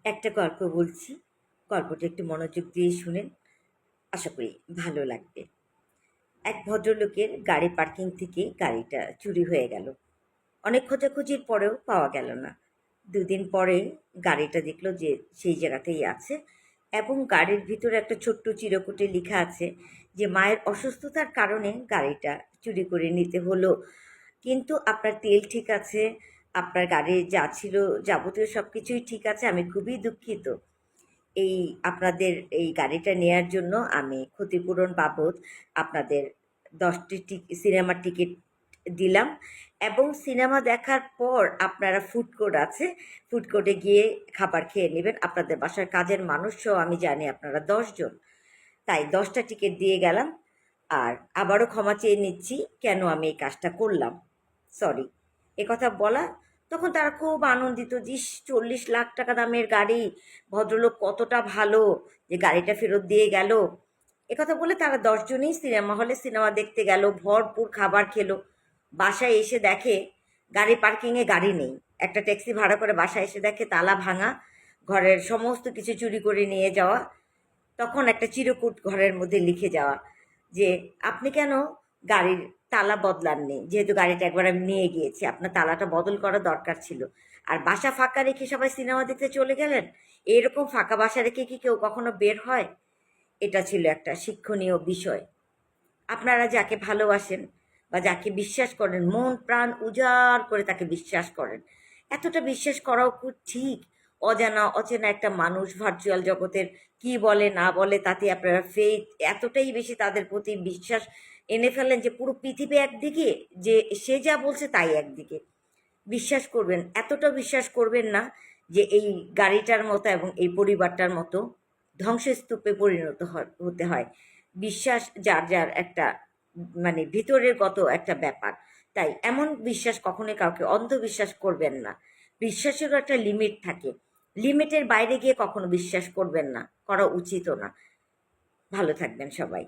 একটা গল্প বলছি। গল্পটা একটু মনোযোগ দিয়ে শুনেন। আশা করি ভালো লাগবে। এক ভদ্রলোকের গাড়ি পার্কিং থেকে গাড়িটা চুরি হয়ে গেল। অনেক খোঁজাখুঁজির পরেও পাওয়া গেল না। ২ দিন পরে গাড়িটা দেখল যে সেই জায়গাতেই আছে এবং গাড়ির ভিতরে একটা ছোট্ট চিরকুটে লিখা আছে যে মায়ের অসুস্থতার কারণে গাড়িটা চুরি করে নিতে হলো। কিন্তু আপনার তেল ঠিক আছে, আপনার গাড়ির যা ছিল যাবতীয় সবকিছুই ঠিক আছে। আমি খুবই দুঃখিত। এই আপনাদের এই গাড়িটা নেয়ার জন্য আমি ক্ষতিপূরণ বাবদ আপনাদের ১০টি সিনেমার টিকিট দিলাম এবং সিনেমা দেখার পর আপনারা ফুড কোর্ট আছে, ফুড কোর্টে গিয়ে খাবার খেয়ে নেবেন। আপনাদের বাসার কাজের মানুষসহ আমি জানি আপনারা ১০ জন। তাই ১০টা টিকিট দিয়ে গেলাম। আর আবারও ক্ষমা চেয়ে নিচ্ছি কেন আমি এই কাজটা করলাম। সরি। একথা বলা তখন তারা খুব আনন্দিত যে ৪০ লাখ টাকা দামের গাড়ি, ভদ্রলোক কতটা ভালো যে গাড়িটা ফেরত দিয়ে গেল। একথা বলে তারা ১০ জনই সিনেমা হলে সিনেমা দেখতে গেল, ভরপুর খাবার খেলো। বাসায় এসে দেখে গাড়ি পার্কিংয়ে গাড়ি নেই। একটা ট্যাক্সি ভাড়া করে বাসায় এসে দেখে তালা ভাঙা, ঘরের সমস্ত কিছু চুরি করে নিয়ে যাওয়া। তখন একটা চিরকুট ঘরের মধ্যে লিখে যাওয়া যে আপনি কেন গাড়ির তালা বদলাননি, যেহেতু গাড়িটা একবার আমি নিয়ে গিয়েছি, আপনার তালাটা বদল করা দরকার ছিল। আর বাসা ফাঁকা রেখে সবাই সিনেমা দেখতে চলে গেলেন। এরকম ফাঁকা বাসা রেখে কি কেউ কখনো বের হয়? এটা ছিল একটা শিক্ষণীয় বিষয়। আপনারা যাকে ভালোবাসেন বা যাকে বিশ্বাস করেন, মন প্রাণ উজাড় করে তাকে বিশ্বাস করেন, এতটা বিশ্বাস করাও খুব ঠিক? অজানা অচেনা একটা মানুষ ভার্চুয়াল জগতের কি বলে না বলে তাতে আপনারা ফেথ এতটাই বেশি তাদের প্রতি বিশ্বাস এনে ফেলেন যে পুরো পৃথিবী একদিকে, যে সে যা বলছে তাই একদিকে বিশ্বাস করবেন। এতটা বিশ্বাস করবেন না যে এই গাড়িটার মতো এবং এই পরিবারটার মতো ধ্বংসস্তূপে পরিণত হতে হয়। বিশ্বাস যার যার একটা মানে ভিতরের গত একটা ব্যাপার। তাই এমন বিশ্বাস কখনোই কাউকে অন্ধবিশ্বাস করবেন না। বিশ্বাসেরও একটা লিমিট থাকে। লিমিটের বাইরে গিয়ে কখনো বিশ্বাস করবেন না, করা উচিতও না। ভালো থাকবেন সবাই।